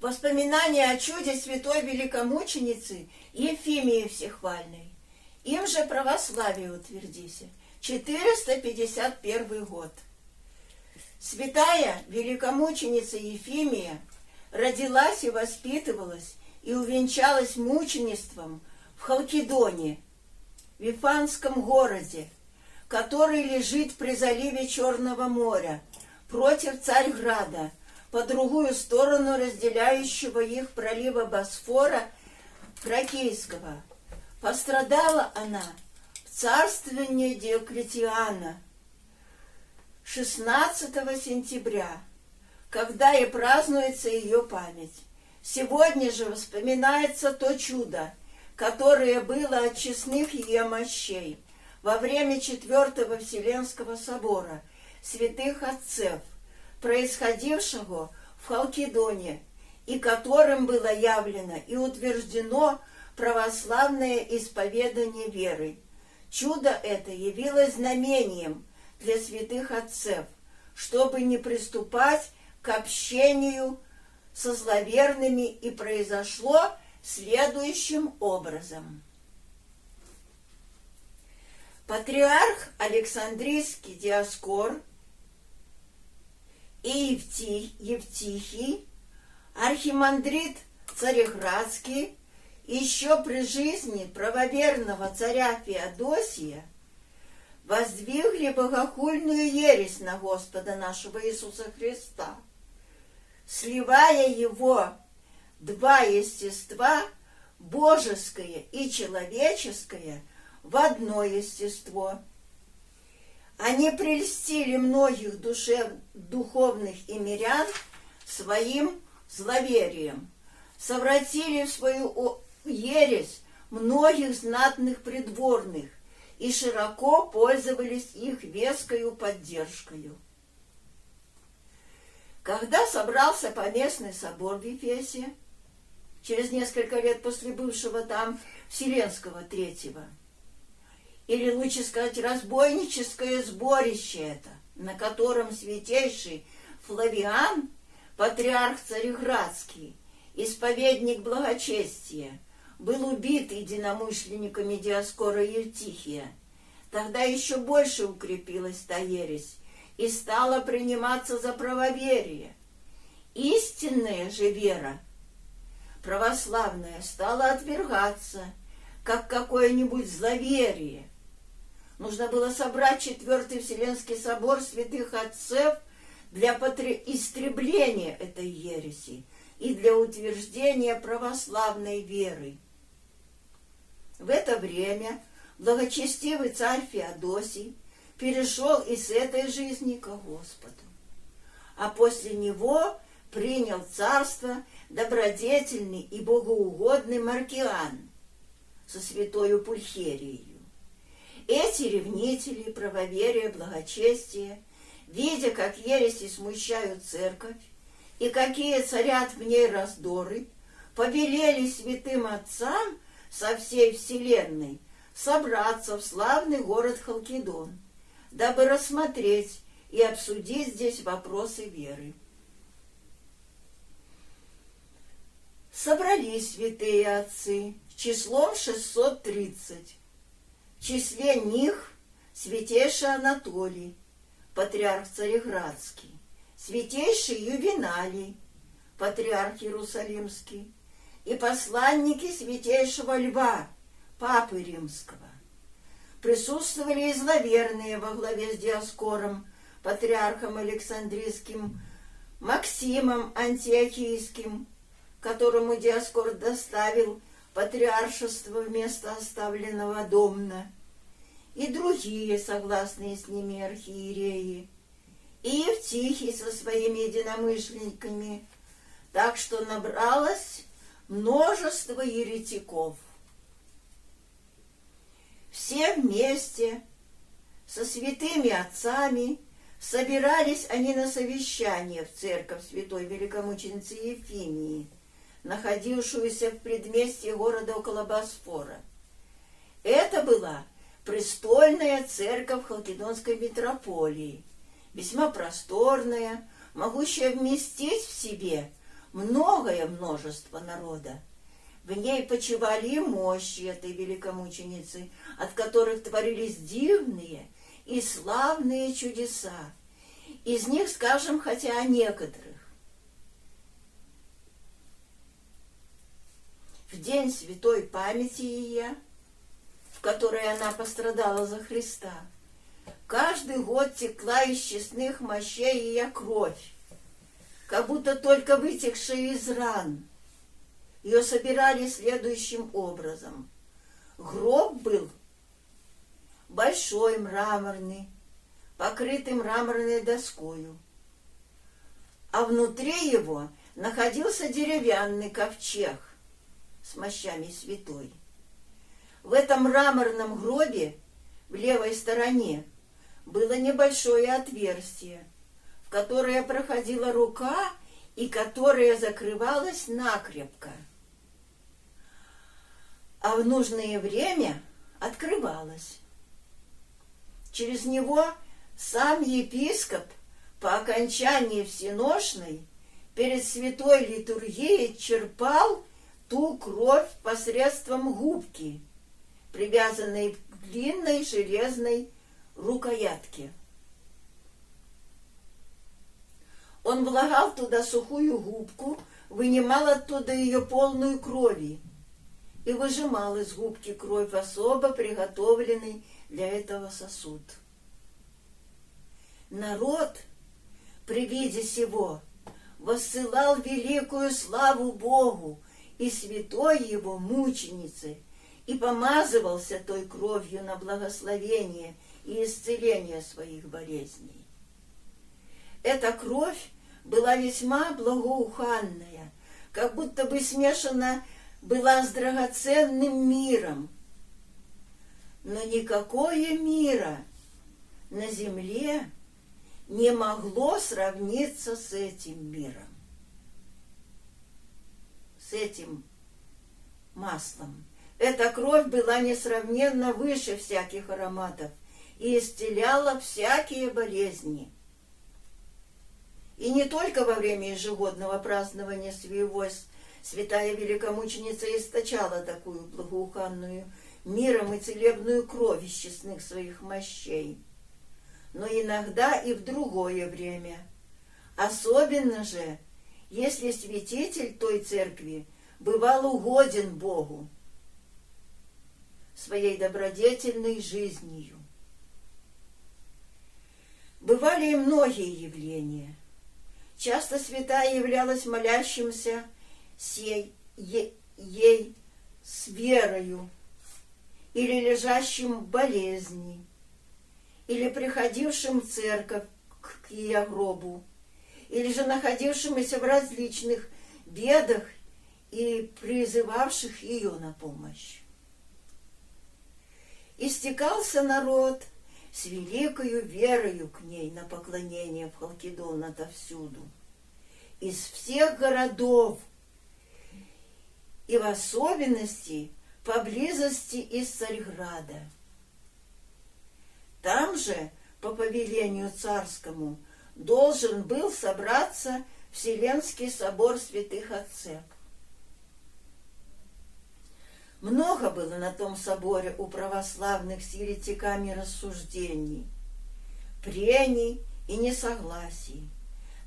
Воспоминания о чуде святой великомученицы Ефимии Всехвальной. Им же православие утвердися. 451 год. Святая великомученица Ефимия родилась и воспитывалась и увенчалась мученичеством в Халкидоне, Вифанском городе, который лежит при заливе Черного моря, против Царьграда, по другую сторону разделяющего их пролива Босфора Фракийского. Пострадала она в царствовании Диоклетиана 16 сентября, когда и празднуется ее память. Сегодня же вспоминается то чудо, которое было от честных ее мощей во время Четвертого Вселенского собора святых отцев, происходившего в Халкидоне, и которым было явлено и утверждено православное исповедание веры. Чудо это явилось знамением для святых отцев, чтобы не приступать к общению со зловерными, и произошло следующим образом. Патриарх Александрийский Диоскор и Евтихий, архимандрит Цареградский, еще при жизни правоверного царя Феодосия воздвигли богохульную ересь на Господа нашего Иисуса Христа, сливая его два естества, божеское и человеческое, в одно естество. Они прельстили многих духовных и мирян своим зловерием, совратили в свою ересь многих знатных придворных и широко пользовались их вескою поддержкою. Когда собрался поместный собор в Ефесе, через несколько лет после бывшего там Вселенского Третьего, или лучше сказать разбойническое сборище это, на котором святейший Флавиан, патриарх Цареградский, исповедник благочестия, был убит единомышленниками Диоскора и Евтихия, тогда еще больше укрепилась та ересь и стала приниматься за правоверие. Истинная же вера, православная, стала отвергаться, как какое-нибудь зловерие. Нужно было собрать Четвертый Вселенский собор святых отцев для истребления этой ереси и для утверждения православной веры. В это время благочестивый царь Феодосий перешел из этой жизни ко Господу, а после него принял царство добродетельный и богоугодный Маркиан со святою Пульхерией. Эти ревнители правоверия, благочестия, видя, как ереси смущают церковь и какие царят в ней раздоры, повелели святым отцам со всей вселенной собраться в славный город Халкидон, дабы рассмотреть и обсудить здесь вопросы веры. Собрались святые отцы числом 630. В числе них святейший Анатолий, патриарх Цареградский, святейший Ювеналий, патриарх Иерусалимский, и посланники святейшего Льва, папы Римского. Присутствовали и зловерные во главе с Диоскором, патриархом Александрийским, Максимом Антиохийским, которому Диоскор доставил патриаршество вместо оставленного Домна, и другие, согласные с ними архиереи, и Евтихий со своими единомышленниками, так что набралось множество еретиков. Все вместе со святыми отцами собирались они на совещание в церковь святой великомученицы Ефимии, находившуюся в предместье города около Босфора. Это была престольная церковь Халкидонской митрополии, весьма просторная, могущая вместить в себе многое множество народа. В ней почивали и мощи этой великомученицы, от которых творились дивные и славные чудеса. Из них скажем хотя о некоторых. В день святой памяти ее, в которой она пострадала за Христа, каждый год текла из честных мощей ее кровь, как будто только вытекшая из ран. Ее собирали следующим образом. Гроб был большой, мраморный, покрытый мраморной доскою, а внутри его находился деревянный ковчег с мощами святой. В этом мраморном гробе в левой стороне было небольшое отверстие, в которое проходила рука и которое закрывалось накрепко, а в нужное время открывалось. Через него сам епископ по окончании всеношной перед святой литургией черпал ту кровь посредством губки, привязанной к длинной железной рукоятке. Он влагал туда сухую губку, вынимал оттуда ее полную крови и выжимал из губки кровь в особо приготовленный для этого сосуд. Народ при виде сего воссылал великую славу Богу и святой его мученице и помазывался той кровью на благословение и исцеление своих болезней. Эта кровь была весьма благоуханная, как будто бы смешана была с драгоценным миром. Но никакое мира на земле не могло сравниться с этим миром, с этим маслом. Эта кровь была несравненно выше всяких ароматов и исцеляла всякие болезни. И не только во время ежегодного празднования своего святая великомученица источала такую благоуханную миром и целебную кровь из честных своих мощей, но иногда и в другое время, особенно же, если святитель той церкви бывал угоден Богу своей добродетельной жизнью. Бывали и многие явления. Часто святая являлась молящимся ей с верою, или лежащим в болезни, или приходившим в церковь к ее гробу, или же находившимся в различных бедах и призывавших ее на помощь. Истекался народ с великою верою к ней на поклонение в Халкидон отовсюду, из всех городов, и в особенности поблизости из Царьграда. Там же, по повелению царскому, должен был собраться Вселенский собор святых отцев. Много было на том соборе у православных с еретиками рассуждений, прений и несогласий,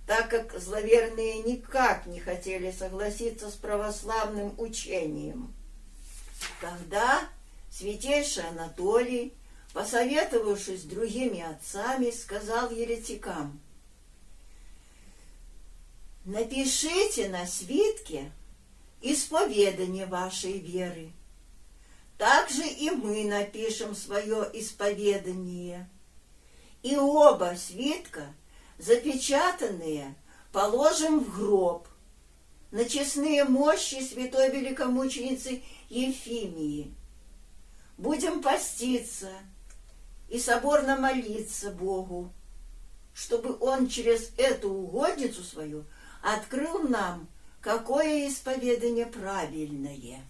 так как зловерные никак не хотели согласиться с православным учением. Тогда святейший Анатолий, посоветовавшись с другими отцами, сказал еретикам: «Напишите на свитке исповедание вашей веры. Также и мы напишем свое исповедание. И оба свитка, запечатанные, положим в гроб на честные мощи святой великомученицы Ефимии. Будем поститься и соборно молиться Богу, чтобы Он через эту угодницу свою открыл нам, какое исповедание правильное».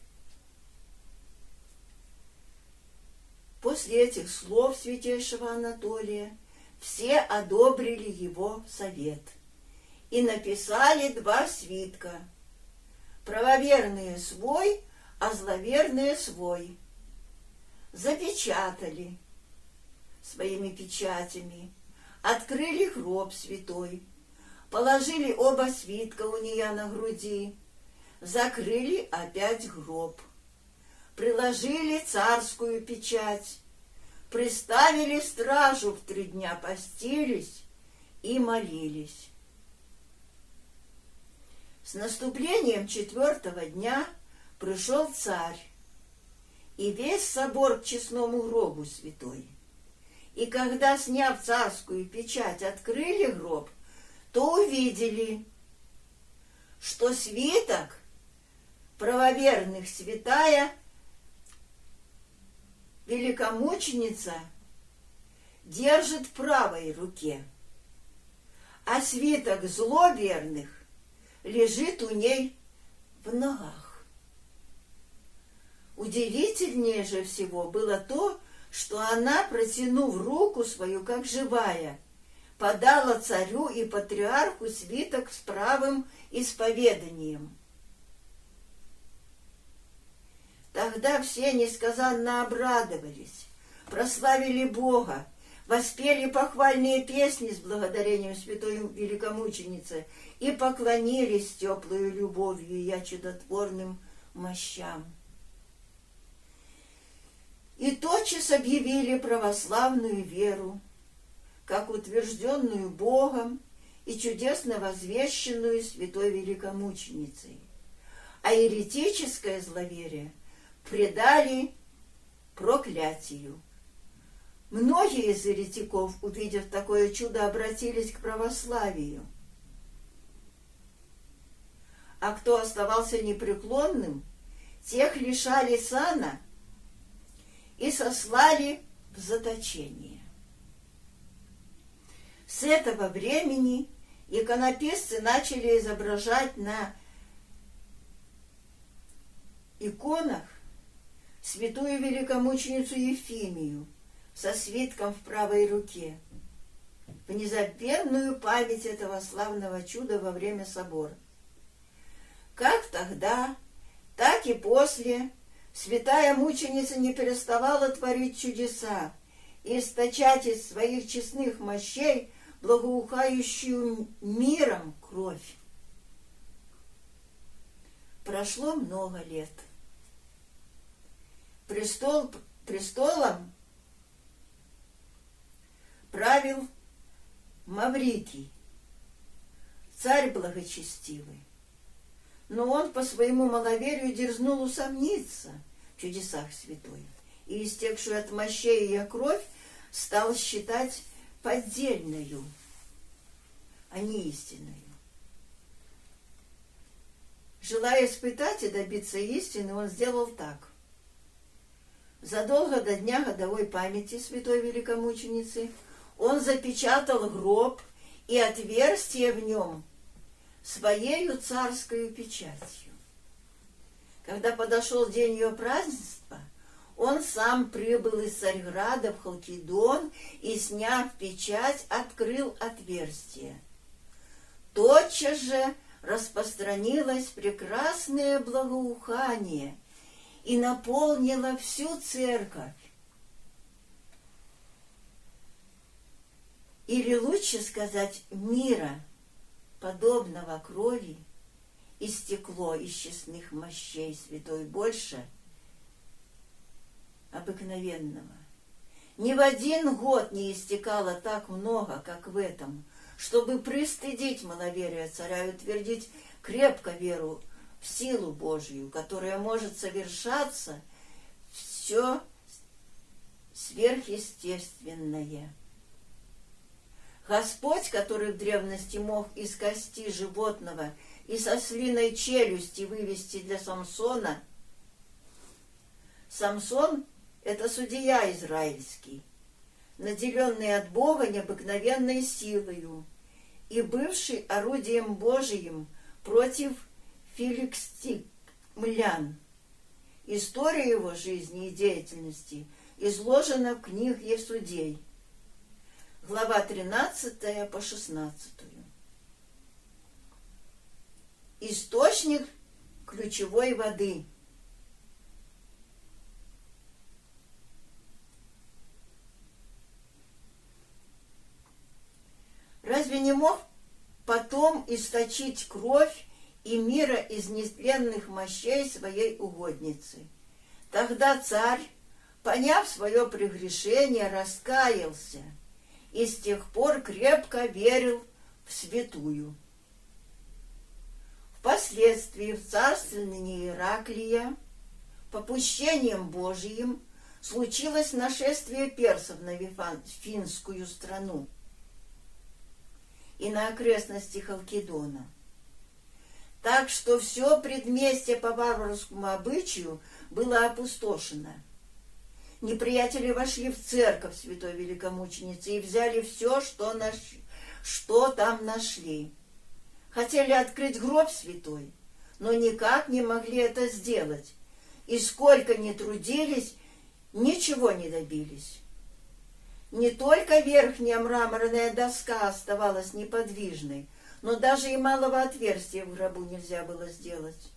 После этих слов святейшего Анатолия все одобрили его совет и написали 2 свитка. Правоверные свой, а зловерные свой. Запечатали своими печатями, открыли гроб святой, положили оба свитка у нее на груди, закрыли опять гроб, приложили царскую печать, приставили стражу, в 3 дня постились и молились. С наступлением 4-го дня пришел царь, и весь собор к честному гробу святой. И когда, сняв царскую печать, открыли гроб, то увидели, что свиток правоверных святая великомученица держит в правой руке, а свиток зловерных лежит у ней в ногах. Удивительнее же всего было то, что она, протянув руку свою, как живая, подала царю и патриарху свиток с правым исповеданием. Тогда все несказанно обрадовались, прославили Бога, воспели похвальные песни с благодарением святой великомученицы и поклонились теплою любовью и чудотворным мощам. И тотчас объявили православную веру, как утвержденную Богом и чудесно возвещенную святой великомученицей, а еретическое зловерие предали проклятию. Многие из еретиков, увидев такое чудо, обратились к православию. А кто оставался непреклонным, тех лишали сана и сослали в заточение. С этого времени иконописцы начали изображать на иконах святую великомученицу Ефимию со свитком в правой руке, в незабвенную память этого славного чуда во время собора. Как тогда, так и после святая мученица не переставала творить чудеса и источать из своих честных мощей благоухающую миром кровь. Прошло много лет. Престолом правил Маврикий, царь благочестивый. Но он по своему маловерию дерзнул усомниться в чудесах святой, и истекшую от мощей ее кровь стал считать поддельною, а не истинною. Желая испытать и добиться истины, он сделал так. Задолго до дня годовой памяти святой великомученицы он запечатал гроб и отверстие в нем своею царскою печатью. Когда подошел день ее празднества, он сам прибыл из Царьграда в Халкидон и, сняв печать, открыл отверстие. Тотчас же распространилось прекрасное благоухание и наполнило всю церковь. Или лучше сказать, мира, подобного крови, истекло из честных мощей святой больше обыкновенного. Ни в один год не истекало так много, как в этом, чтобы пристыдить маловерие царя и утвердить крепко веру в силу Божию, которая может совершаться все сверхъестественное. Господь, который в древности мог из кости животного и со ослиной челюсти вывести для Самсона. Самсон — это судья израильский, наделенный от Бога необыкновенной силою и бывший орудием Божиим против филистимлян. История его жизни и деятельности изложена в книге Судей, глава 13 по 16. источник ключевой воды. Разве не мог потом источить кровь и мира из нетленных мощей своей угодницы? Тогда царь, поняв свое прегрешение, раскаялся и с тех пор крепко верил в святую. Впоследствии в царствовании Ираклия попущением Божиим случилось нашествие персов на Финскую страну и на окрестности Халкидона. Так что все предместье по варварскому обычаю было опустошено. Неприятели вошли в церковь святой великомученицы и взяли все, что там нашли. Хотели открыть гроб святой, но никак не могли это сделать. И сколько ни трудились, ничего не добились. Не только верхняя мраморная доска оставалась неподвижной, но даже и малого отверстия в гробу нельзя было сделать.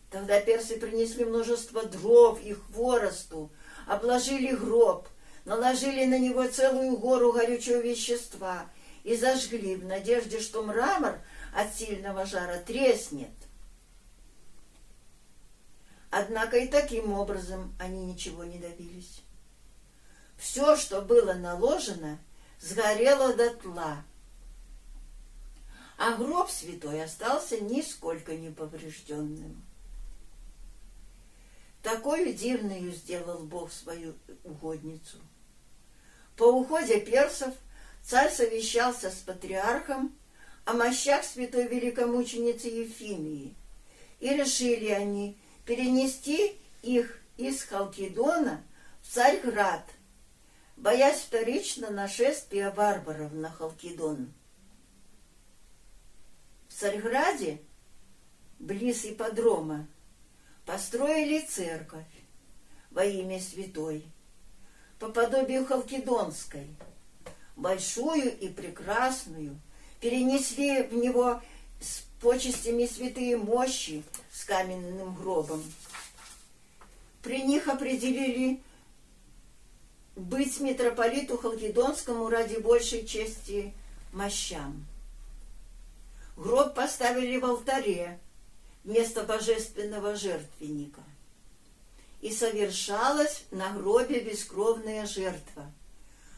Тогда персы принесли множество дров и хворосту, обложили гроб, наложили на него целую гору горючего вещества и зажгли в надежде, что мрамор от сильного жара треснет. Однако и таким образом они ничего не добились. Все, что было наложено, сгорело дотла, а гроб святой остался нисколько не поврежденным. Такою дивную сделал Бог свою угодницу. По уходе персов царь совещался с патриархом о мощах святой великомученицы Ефимии, и решили они перенести их из Халкидона в Царьград, боясь вторично нашествия варваров на Халкидон. В Царьграде, близ ипподрома, построили церковь во имя святой, по подобию халкидонской, большую и прекрасную, перенесли в него с почестями святые мощи с каменным гробом. При них определили быть митрополиту Халкидонскому ради большей чести мощам. Гроб поставили в алтаре вместо божественного жертвенника, и совершалась на гробе бескровная жертва.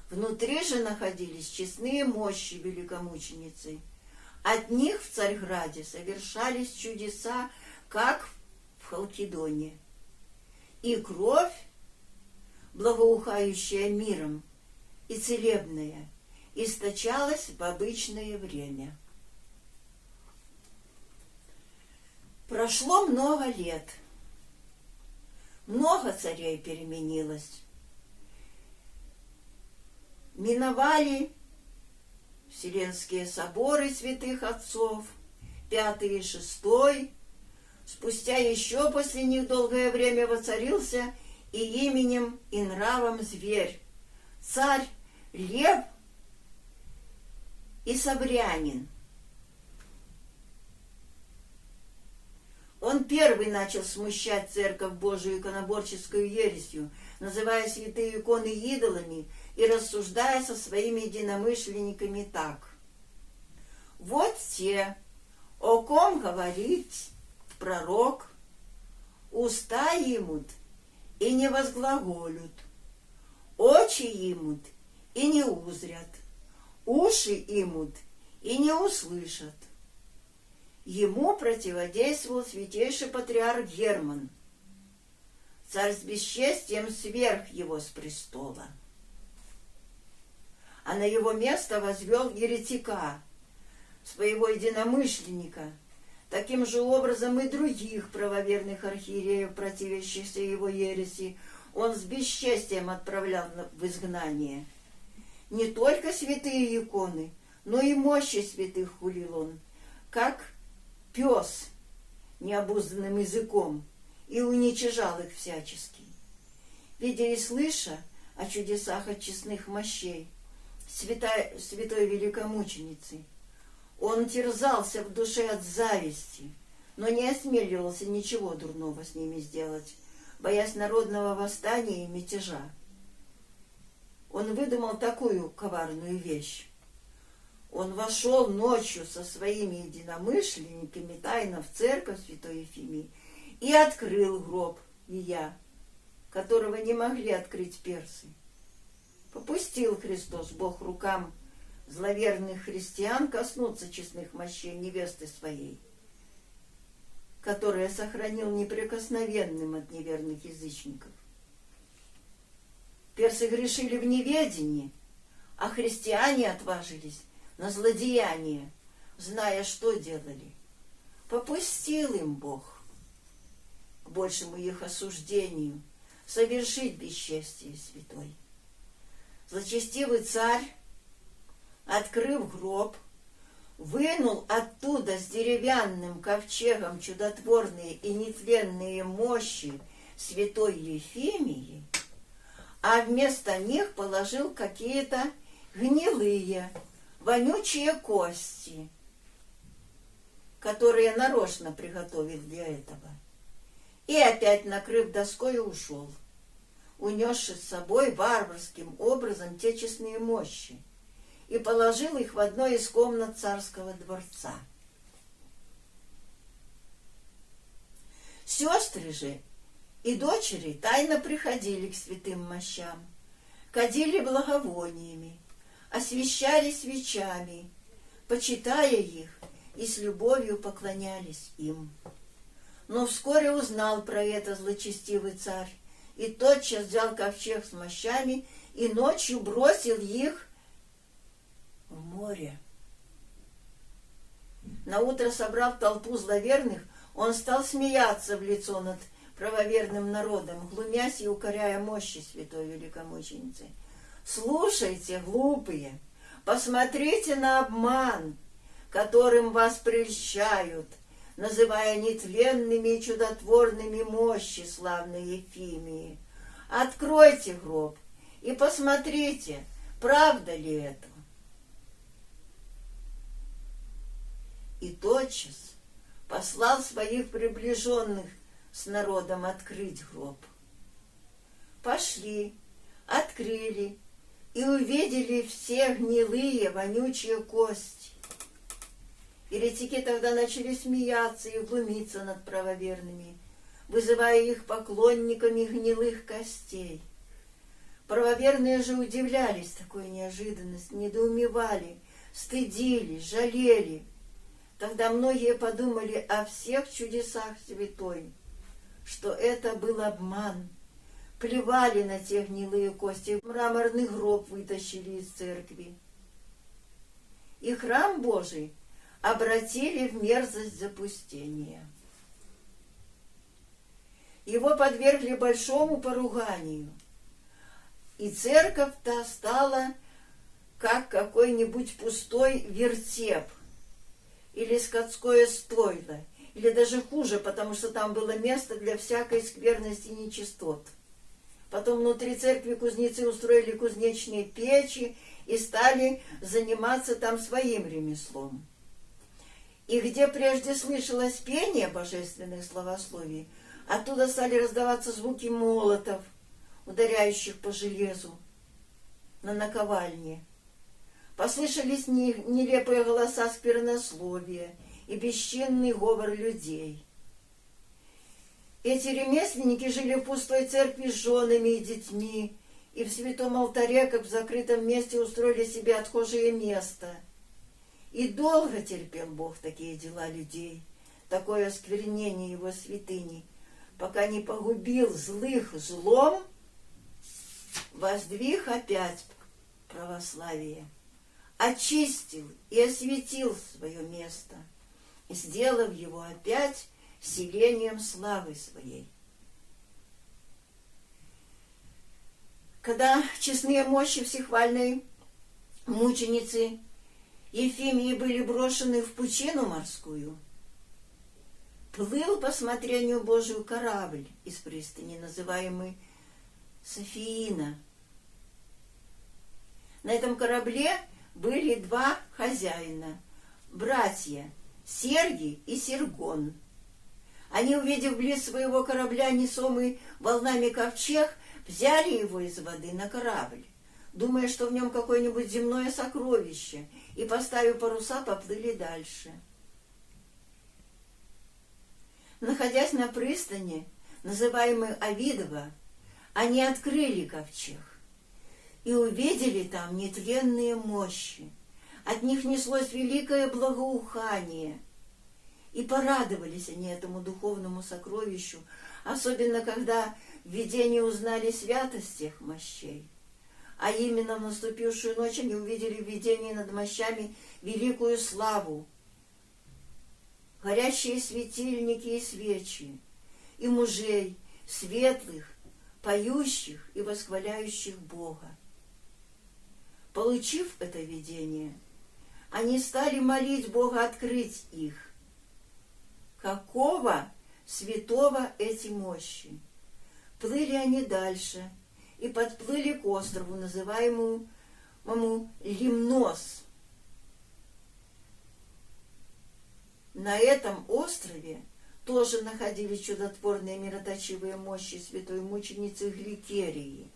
Внутри же находились честные мощи великомученицы. От них в Царьграде совершались чудеса, как в Халкидоне. И кровь, благоухающая миром и целебная, источалась в обычное время. Прошло много лет. Много царей переменилось. Миновали Вселенские соборы святых отцов, 5-й и 6-й. Спустя еще после них долгое время воцарился и именем, и нравом зверь, царь Лев и Собрянин. Он первый начал смущать церковь Божию иконоборческую ересью, называя святые иконы идолами и рассуждая со своими единомышленниками так: «Вот те, о ком говорит пророк, уста имут и не возглаголют, очи имут и не узрят, уши имут и не услышат». Ему противодействовал святейший патриарх Герман, царь с бесчестием сверх его с престола, а на его место возвел еретика, своего единомышленника, таким же образом и других правоверных архиереев, противящихся его ереси, он с бесчестием отправлял в изгнание. Не только святые иконы, но и мощи святых хулил он, как пес необузданным языком, и уничижал их всячески. Видя и слыша о чудесах от честных мощей святой великомученицы, Он терзался в душе от зависти, но не осмеливался ничего дурного с ними сделать, боясь народного восстания и мятежа. Он выдумал такую коварную вещь. Он вошел ночью со своими единомышленниками тайно в церковь святой Ефимии и открыл гроб Ия, которого не могли открыть персы. Попустил Христос, Бог, рукам зловерных христиан коснуться честных мощей невесты своей, которая сохранил неприкосновенным от неверных язычников. Персы грешили в неведении, а христиане отважились на злодеяние, зная, что делали. Попустил им Бог к большему их осуждению совершить бесчестие святой. Злочестивый царь, открыв гроб, вынул оттуда с деревянным ковчегом чудотворные и нетленные мощи святой Ефимии, а вместо них положил какие-то гнилые, вонючие кости, которые нарочно приготовил для этого. И опять, накрыв доской, ушел, унесши с собой варварским образом те честные мощи, и положил их в одной из комнат царского дворца. Сестры же и дочери тайно приходили к святым мощам, кадили благовониями, освещали свечами, почитая их, и с любовью поклонялись им. Но вскоре узнал про это злочестивый царь, и тотчас взял ковчег с мощами и ночью бросил их в море. Наутро, собрав толпу зловерных, он стал смеяться в лицо над правоверным народом, глумясь и укоряя мощи святой великомученицы. «Слушайте, глупые, посмотрите на обман, которым вас прельщают, называя нетленными и чудотворными мощи славной Ефимии. Откройте гроб и посмотрите, правда ли это». И тотчас послал своих приближенных с народом открыть гроб. Пошли, открыли и увидели все гнилые, вонючие кости. Еретики тогда начали смеяться и глумиться над правоверными, вызывая их поклонниками гнилых костей. Правоверные же удивлялись такой неожиданности, недоумевали, стыдились, жалели. Тогда многие подумали о всех чудесах святой, что это был обман. Плевали на те гнилые кости, мраморный гроб вытащили из церкви. И храм Божий обратили в мерзость запустения. Его подвергли большому поруганию, и церковь-то стала как какой-нибудь пустой вертеп или скотское стойло, или даже хуже, потому что там было место для всякой скверности и нечистот. Потом внутри церкви кузнецы устроили кузнечные печи и стали заниматься там своим ремеслом. И где прежде слышалось пение божественных славословий, оттуда стали раздаваться звуки молотов, ударяющих по железу на наковальне. Послышались нелепые голоса сквернословия и бесчинный говор людей. Эти ремесленники жили в пустой церкви с женами и детьми, и в святом алтаре, как в закрытом месте, устроили себе отхожее место. И долго терпел Бог такие дела людей, такое осквернение его святыни, пока не погубил злых злом, воздвиг опять православие, очистил и осветил свое место, сделав его опять селением славы своей. Когда честные мощи всехвальной мученицы Ефимии были брошены в пучину морскую, плыл по смотрению Божию корабль из пристани, называемый Софиина. На этом корабле были два хозяина, братья Сергий и Сергон. Они, увидев близ своего корабля несомый волнами ковчег, взяли его из воды на корабль, думая, что в нем какое-нибудь земное сокровище, и, поставив паруса, поплыли дальше. Находясь на пристани, называемой Авидова, они открыли ковчег и увидели там нетленные мощи. От них неслось великое благоухание, и порадовались они этому духовному сокровищу, особенно когда в видении узнали святость тех мощей. А именно в наступившую ночь они увидели в видении над мощами великую славу, горящие светильники и свечи, и мужей светлых, поющих и восхваляющих Бога. Получив это видение, они стали молить Бога открыть их. Какого святого эти мощи? Плыли они дальше и подплыли к острову, называемому Лимнос. На этом острове тоже находились чудотворные мироточивые мощи святой мученицы Гликерии.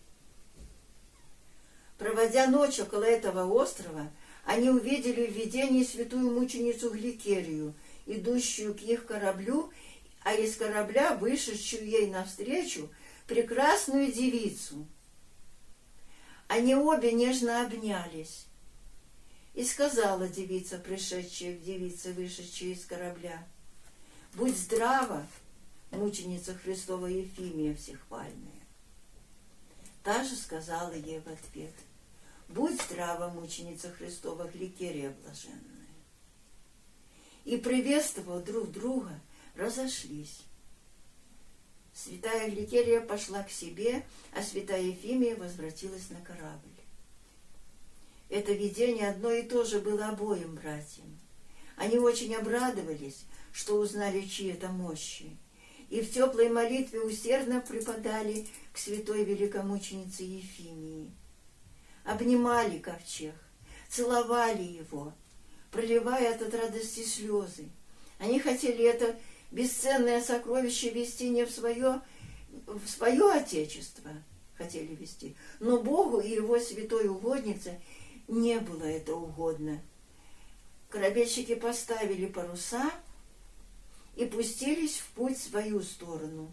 Проводя ночь около этого острова, они увидели в видении святую мученицу Гликерию, идущую к их кораблю, а из корабля вышедшую ей навстречу прекрасную девицу. Они обе нежно обнялись. И сказала девица, пришедшая к девице, вышедшей из корабля: «Будь здрава, мученица Христова Ефимия всехвальная». Та же сказала ей в ответ: «Будь здрава, мученица Христова Гликерия блаженная». И, приветствовав друг друга, разошлись. Святая Гликерия пошла к себе, а святая Ефимия возвратилась на корабль. Это видение одно и то же было обоим братьям. Они очень обрадовались, что узнали чьи-то мощи, и в теплой молитве усердно припадали к святой великомученице Ефимии. Обнимали ковчег, целовали его, проливая от радости слезы. Они хотели это бесценное сокровище вести не в свое отечество, хотели вести, но Богу и его святой угоднице не было это угодно. Корабельщики поставили паруса и пустились в путь в свою сторону.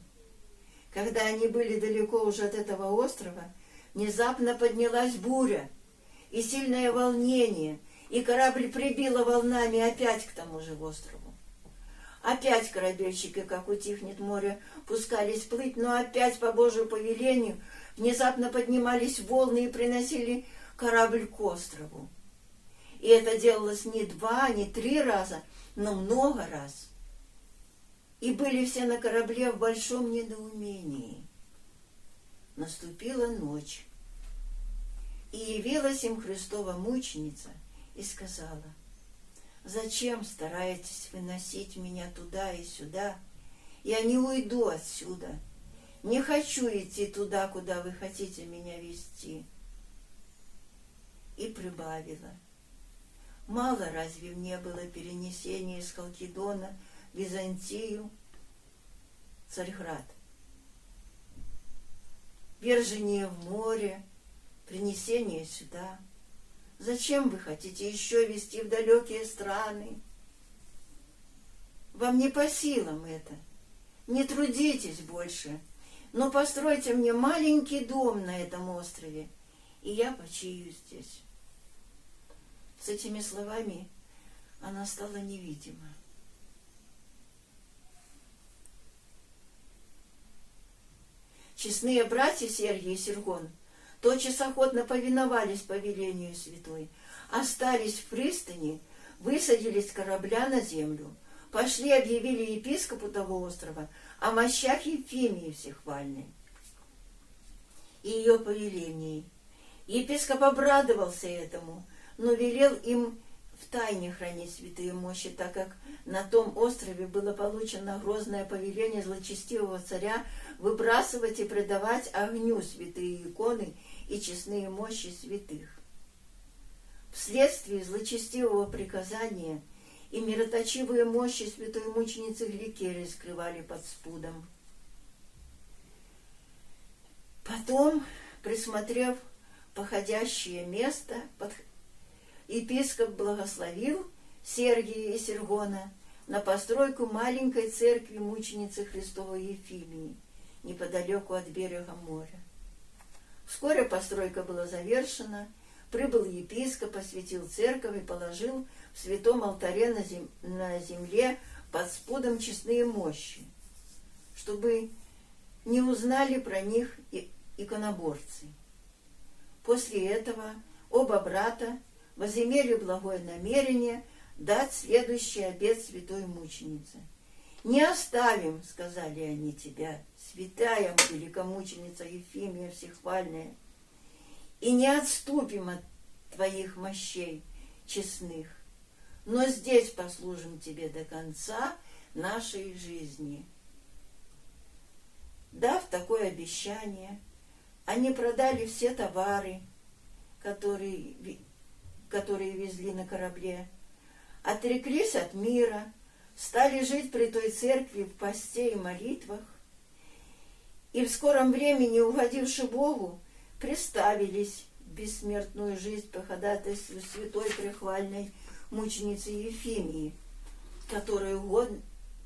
Когда они были далеко уже от этого острова, внезапно поднялась буря и сильное волнение, и корабль прибило волнами опять к тому же острову. Опять корабельщики, как утихнет море, пускались плыть, но опять по Божьему повелению внезапно поднимались волны и приносили корабль к острову. И это делалось не 2, не 3 раза, но много раз. И были все на корабле в большом недоумении. Наступила ночь, и явилась им Христова мученица и сказала: «Зачем стараетесь выносить меня туда и сюда? Я не уйду отсюда. Не хочу идти туда, куда вы хотите меня вести». И прибавила: «Мало разве мне было перенесения из Халкидона в Византию, Царьград, вержение в море, принесение сюда? Зачем вы хотите еще везти в далекие страны? Вам не по силам это. Не трудитесь больше, но постройте мне маленький дом на этом острове, и я почию здесь». С этими словами она стала невидима. Честные братья Сергий и Сергон тотчас охотно повиновались повелению святой, остались в пристани, высадились с корабля на землю, пошли объявили епископу того острова о мощах Ефимии всехвальной и ее повелении. Епископ обрадовался этому, но велел им втайне хранить святые мощи, так как на том острове было получено грозное повеление злочестивого царя выбрасывать и предавать огню святые иконы и честные мощи святых. Вследствие злочестивого приказания и мироточивые мощи святой мученицы Гликерии скрывали под спудом. Потом, присмотрев походящее место, епископ благословил Сергия и Сергона на постройку маленькой церкви мученицы Христовой Ефимии неподалеку от берега моря. Вскоре постройка была завершена, прибыл епископ, осветил церковь и положил в святом алтаре на земле под спудом честные мощи, чтобы не узнали про них иконоборцы. После этого оба брата возымели благое намерение дать следующий обет святой мученице. «Не оставим, — сказали они, — тебя, святая великомученица Ефимия Всехвальная, и не отступим от твоих мощей честных, но здесь послужим тебе до конца нашей жизни». Дав такое обещание, они продали все товары, которые везли на корабле, отреклись от мира, стали жить при той церкви в посте и молитвах, и в скором времени, угодивши Богу, приставились в бессмертную жизнь по ходатайству святой прихвальной мученицы Ефимии, которой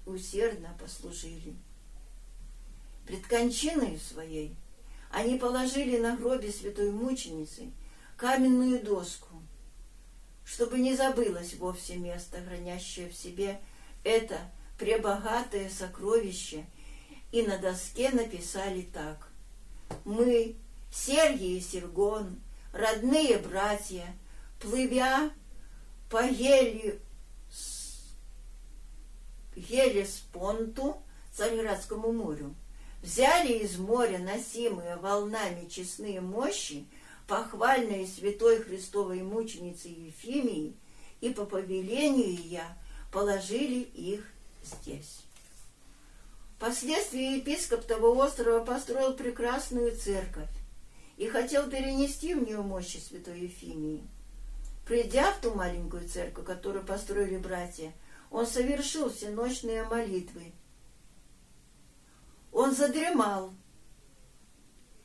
усердно послужили. Пред кончиной своей они положили на гробе святой мученицы каменную доску, чтобы не забылось вовсе место, хранящее в себе это пребогатое сокровище, и на доске написали так: «Мы, Сергий и Сергон, родные братья, плывя по Гелеспонту, Царьградскому морю, взяли из моря носимые волнами честные мощи похвальной святой Христовой мученицы Ефимии, и по повелению я положили их здесь». Впоследствии епископ того острова построил прекрасную церковь и хотел перенести в нее мощи святой Ефимии. Придя в ту маленькую церковь, которую построили братья, он совершил всеночные молитвы. Он задремал,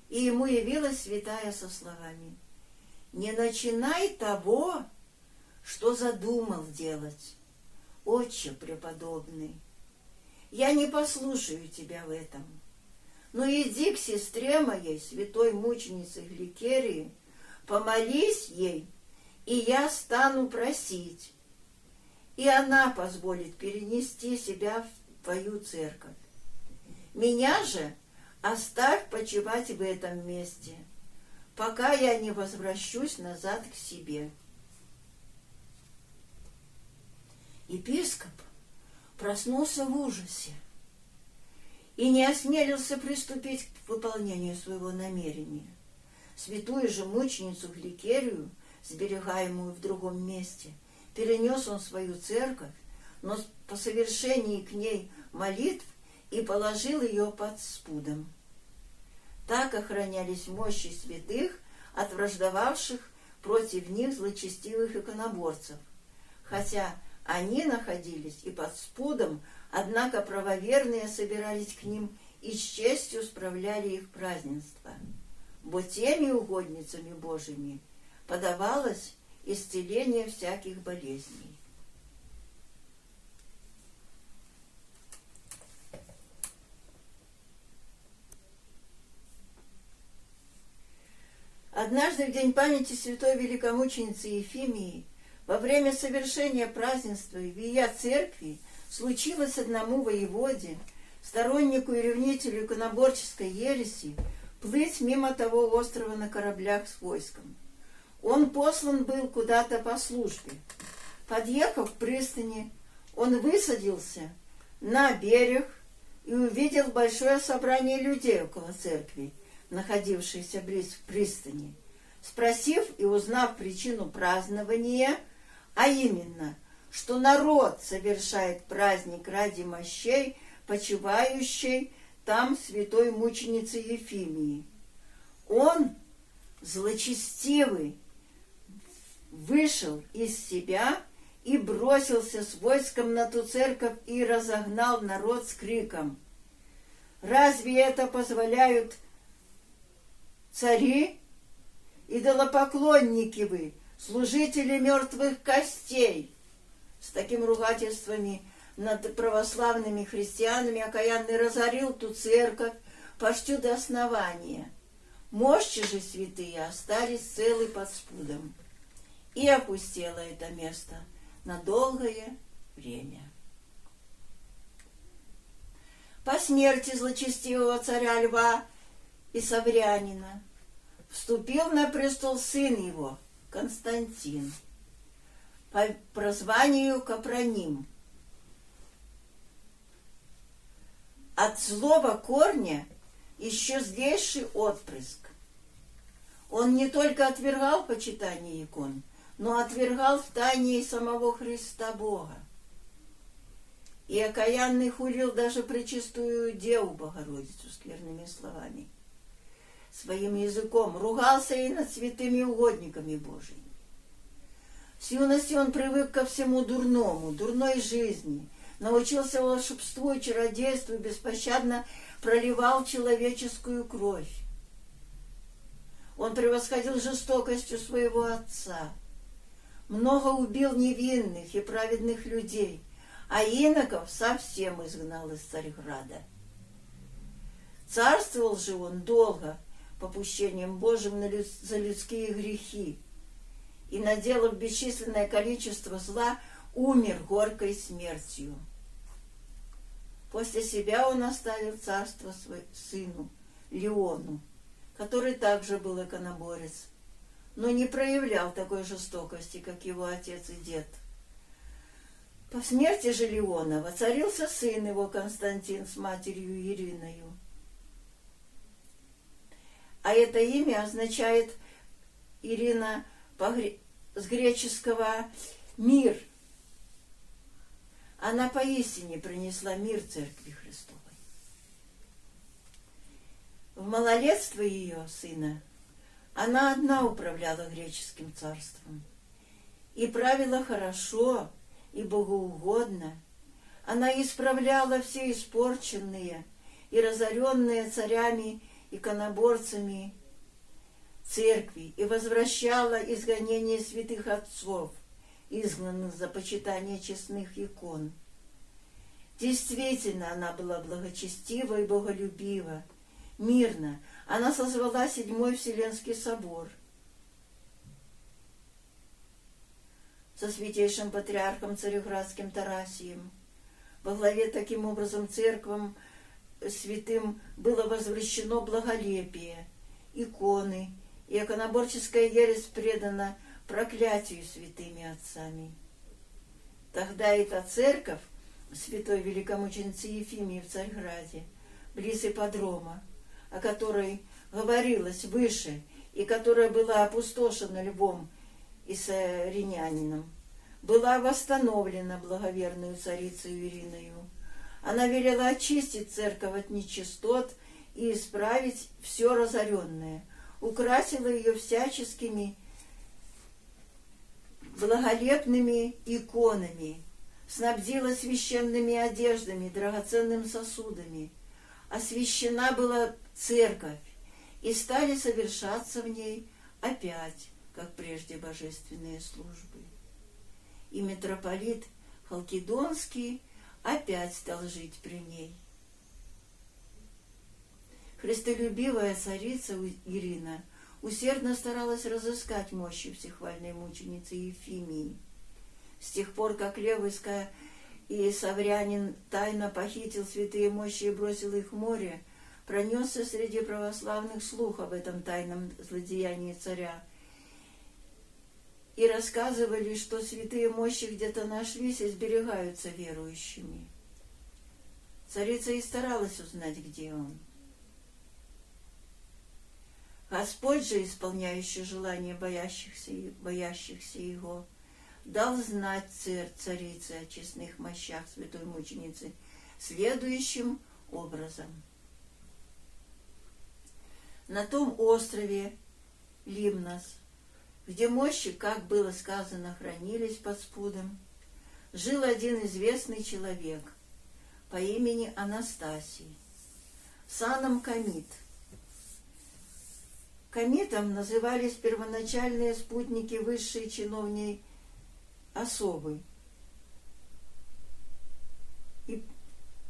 и ему явилась святая со словами: «Не начинай того, что задумал делать, отче преподобный. Я не послушаю тебя в этом, но иди к сестре моей, святой мученице Гликерии, помолись ей, и я стану просить, и она позволит перенести себя в твою церковь. Меня же оставь почивать в этом месте, пока я не возвращусь назад к себе». Епископ проснулся в ужасе и не осмелился приступить к выполнению своего намерения. Святую же мученицу Гликерию, сберегаемую в другом месте, перенес он в свою церковь, но по совершении к ней молитв и положил ее под спудом. Так охранялись мощи святых от враждовавших против них злочестивых иконоборцев, хотя они находились и под спудом, однако правоверные собирались к ним и с честью справляли их празднества, бо теми угодницами Божьими подавалось исцеление всяких болезней. Однажды в день памяти святой великомученицы Ефимии, во время совершения празднества в ее церкви, случилось одному воеводе, стороннику и ревнителю иконоборческой ереси, плыть мимо того острова на кораблях с войском. Он послан был куда-то по службе. Подъехав к пристани, он высадился на берег и увидел большое собрание людей около церкви, находившейся близ пристани. Спросив и узнав причину празднования, а именно, что народ совершает праздник ради мощей, почивающей там святой мученицы Ефимии, он, злочестивый, вышел из себя и бросился с войском на ту церковь и разогнал народ с криком: «Разве это позволяют цари? Идолопоклонники вы, служители мертвых костей!» С такими ругательствами над православными христианами окаянный разорил ту церковь почти до основания. Мощи же святые остались целы под спудом. И опустело это место на долгое время. По смерти злочестивого царя Льва и Саврянина вступил на престол сын его, Константин, по прозванию Капроним. От злого корня еще злейший отпрыск. Он не только отвергал почитание икон, но отвергал в тайне и самого Христа Бога. И окаянный хулил даже пречистую Деву Богородицу скверными словами. Своим языком ругался и над святыми угодниками Божьими. С юности он привык ко всему дурному, дурной жизни, научился волшебству и чародейству и беспощадно проливал человеческую кровь. Он превосходил жестокостью своего отца, много убил невинных и праведных людей, а иноков совсем изгнал из Царьграда. Царствовал же он долго, попущением Божьим за людские грехи, и, наделав бесчисленное количество зла, умер горькой смертью. После себя он оставил царство сыну Леону, который также был иконоборец, но не проявлял такой жестокости, как его отец и дед. По смерти же Леона воцарился сын его Константин с матерью Ириною. А это имя означает, Ирина, с греческого «мир». Она поистине принесла мир Церкви Христовой. В малолетство ее сына она одна управляла греческим царством и правила хорошо и богоугодно. Она исправляла все испорченные и разоренные царями иконоборцами церкви и возвращала изгонение святых отцов, изгнанных за почитание честных икон. Действительно, она была благочестива и боголюбива, мирна. Она созвала Седьмой Вселенский собор со святейшим патриархом Царьградским Тарасием. Во главе таким образом церквам святым было возвращено благолепие, иконы, и иконоборческая ересь предана проклятию святыми отцами. Тогда эта церковь святой великомученицы Ефимии в Царьграде, близ ипподрома, о которой говорилось выше, и которая была опустошена Львом и Саврянином, была восстановлена благоверную царицей Ириною. Она велела очистить церковь от нечистот и исправить все разоренное, украсила ее всяческими благолепными иконами, снабдила священными одеждами, драгоценными сосудами. Освящена была церковь, и стали совершаться в ней опять, как прежде, божественные службы. И митрополит Халкидонский опять стал жить при ней. Христолюбивая царица Ирина усердно старалась разыскать мощи всехвальной мученицы Ефимии. С тех пор, как Левыска и Саврянин тайно похитил святые мощи и бросил их в море, пронесся среди православных слух об этом тайном злодеянии царя. И рассказывали, что святые мощи где-то нашлись и сберегаются верующими. Царица и старалась узнать, где он. Господь же, исполняющий желания боящихся Его, дал знать царице о честных мощах святой мученицы следующим образом. На том острове Лимнос, где мощи, как было сказано, хранились под спудом, жил один известный человек по имени Анастасий, саном Комит. Комитом назывались первоначальные спутники высшей чиновней особы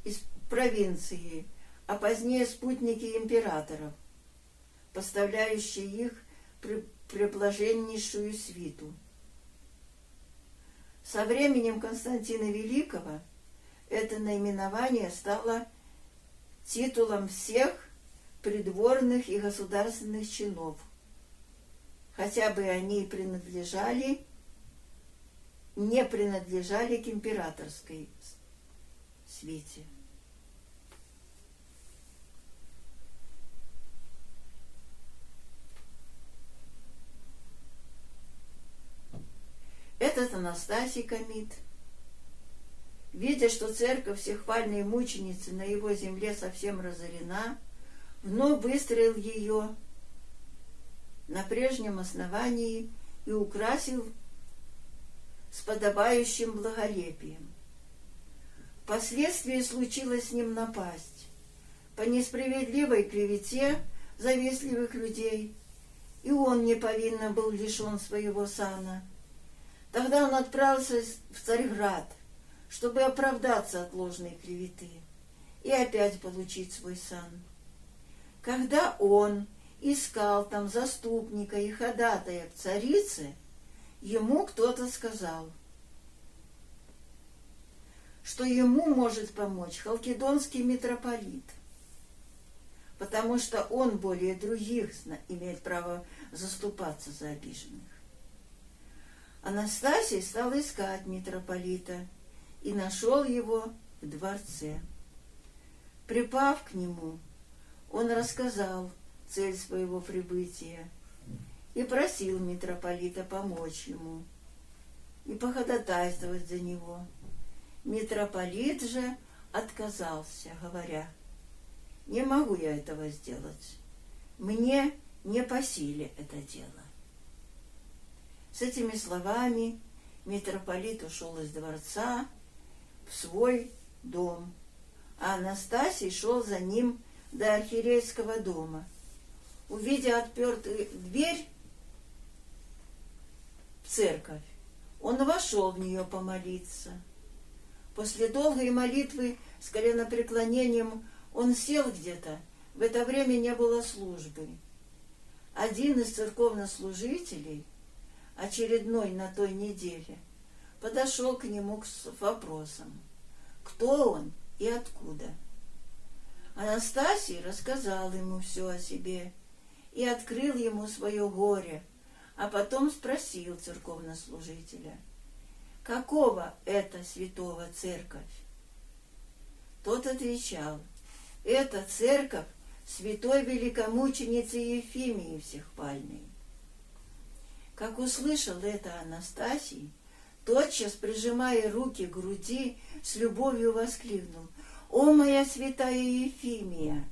из провинции, а позднее спутники императоров, поставляющие их преблаженнейшую свиту. Со временем Константина Великого это наименование стало титулом всех придворных и государственных чинов, хотя бы они не принадлежали к императорской свите. Этот Анастасий Комит, видя, что церковь всехвальной мученицы на его земле совсем разорена, вновь выстроил ее на прежнем основании и украсил с подобающим благолепием. Впоследствии случилась с ним напасть по несправедливой клевете завистливых людей, и он неповинно был лишен своего сана. Тогда он отправился в Царьград, чтобы оправдаться от ложной клеветы и опять получить свой сан. Когда он искал там заступника и ходатая к царице, ему кто-то сказал, что ему может помочь халкидонский митрополит, потому что он более других имеет право заступаться за обиженных. Анастасий стал искать митрополита и нашел его в дворце. Припав к нему, он рассказал цель своего прибытия и просил митрополита помочь ему и походатайствовать за него. Митрополит же отказался, говоря: «Не могу я этого сделать, мне не по силе это дело». С этими словами митрополит ушел из дворца в свой дом, а Анастасий шел за ним до архиерейского дома. Увидя отпертую дверь в церковь, он вошел в нее помолиться. После долгой молитвы с коленопреклонением он сел где-то. В это время не было службы. Один из церковнослужителей, очередной на той неделе, подошел к нему с вопросом, кто он и откуда. Анастасий рассказал ему все о себе и открыл ему свое горе, а потом спросил церковнослужителя, какого это святого церковь? Тот отвечал, это церковь святой великомученицы Ефимии Всехвальной. Как услышал это Анастасий, тотчас, прижимая руки к груди, с любовью воскликнул: «О, моя святая Ефимия!»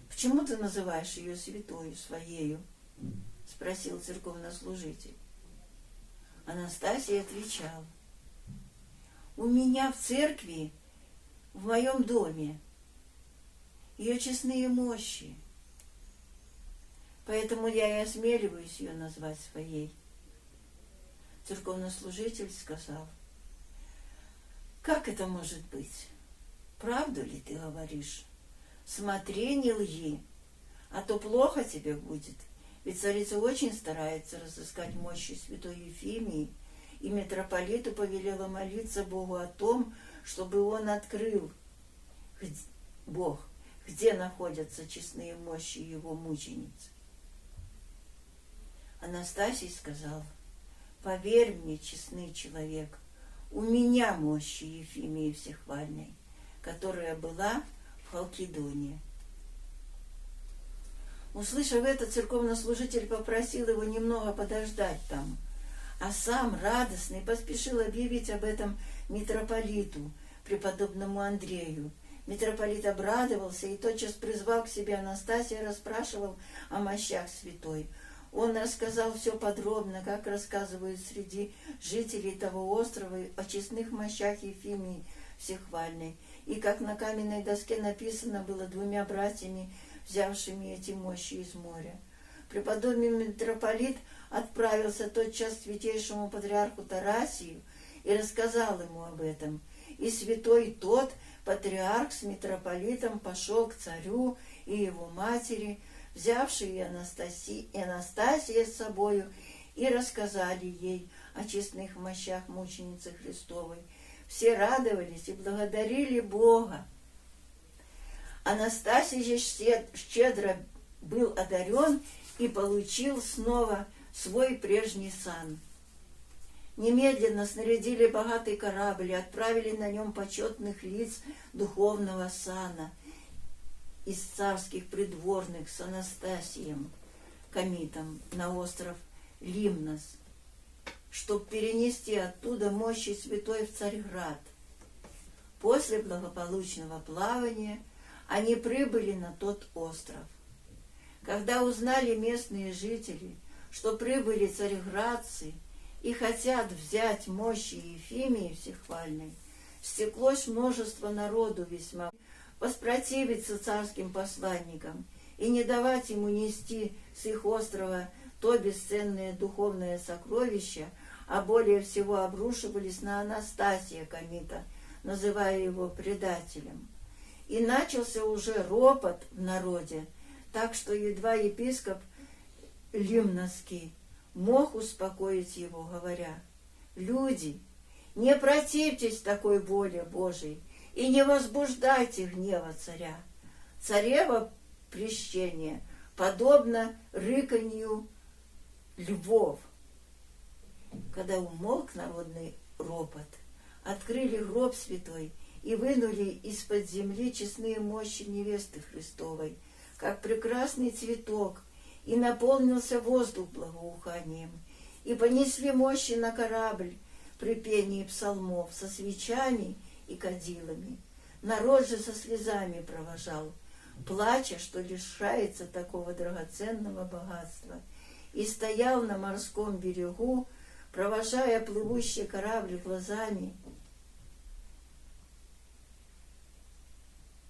«Почему ты называешь ее святою своею?» — спросил церковнослужитель. Анастасий отвечал: «У меня в церкви, в моем доме, ее честные мощи, поэтому я и осмеливаюсь ее назвать своей». Церковнослужитель сказал: «Как это может быть? Правду ли ты говоришь? Смотри, не лги, а то плохо тебе будет. Ведь царица очень старается разыскать мощи святой Ефимии, и митрополиту повелела молиться Богу о том, чтобы он открыл, Бог, где находятся честные мощи его мученицы». Анастасий сказал: «Поверь мне, честный человек, у меня мощи Ефимии Всехвальной, которая была в Халкидоне». Услышав это, церковнослужитель попросил его немного подождать там, а сам, радостный, поспешил объявить об этом митрополиту, преподобному Андрею. Митрополит обрадовался и тотчас призвал к себе Анастасия, расспрашивал о мощах святой. Он рассказал все подробно, как рассказывают среди жителей того острова о честных мощах Ефимии Всехвальной, и как на каменной доске написано было двумя братьями, взявшими эти мощи из моря. Преподобный митрополит отправился тотчас к святейшему патриарху Тарасию и рассказал ему об этом. И святой тот, патриарх с митрополитом, пошел к царю и его матери, взявшие Анастасия с собою, и рассказали ей о честных мощах мученицы Христовой. Все радовались и благодарили Бога. Анастасий же щедро был одарен и получил снова свой прежний сан. Немедленно снарядили богатый корабль и отправили на нем почетных лиц духовного сана из царских придворных с Анастасием Комитом на остров Лимнос, чтобы перенести оттуда мощи святой в Царьград. После благополучного плавания они прибыли на тот остров. Когда узнали местные жители, что прибыли царьградцы и хотят взять мощи Ефимии Всехвальной, стеклось множество народу весьма воспротивиться царским посланникам и не давать ему нести с их острова то бесценное духовное сокровище, а более всего обрушивались на Анастасия Комита, называя его предателем. И начался уже ропот в народе, так что едва епископ Лимносский мог успокоить его, говоря: «Люди, не противьтесь такой воле Божией и не возбуждайте гнева царя. Царево прещение подобно рыканью львов». Когда умолк народный ропот, открыли гроб святой и вынули из-под земли честные мощи невесты Христовой, как прекрасный цветок, и наполнился воздух благоуханием, и понесли мощи на корабль при пении псалмов со свечами и кадилами. Народ же со слезами провожал, плача, что лишается такого драгоценного богатства, и стоял на морском берегу, провожая плывущий корабль глазами,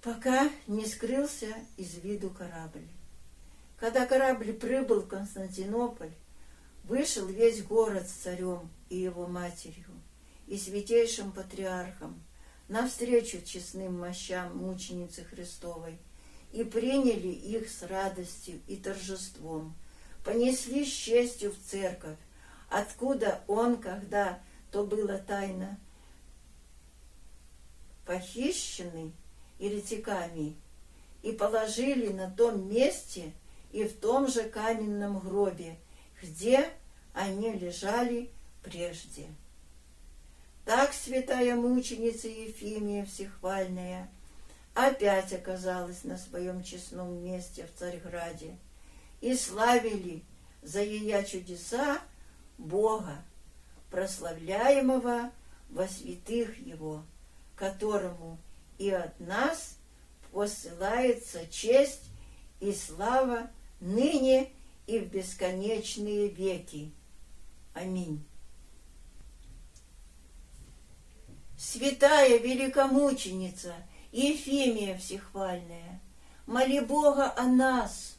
пока не скрылся из виду корабль. Когда корабль прибыл в Константинополь, вышел весь город с царем и его матерью и святейшим патриархом навстречу честным мощам мученицы Христовой, и приняли их с радостью и торжеством, понесли с честью в церковь, откуда он, когда то было тайно похищенный еретиками, и положили на том месте и в том же каменном гробе, где они лежали прежде. Так святая мученица Ефимия Всехвальная опять оказалась на своем честном месте в Царьграде, и славили за ее чудеса Бога, прославляемого во святых Его, которому и от нас посылается честь и слава ныне и в бесконечные веки. Аминь. Святая великомученица Ефимия Всехвальная, моли Бога о нас,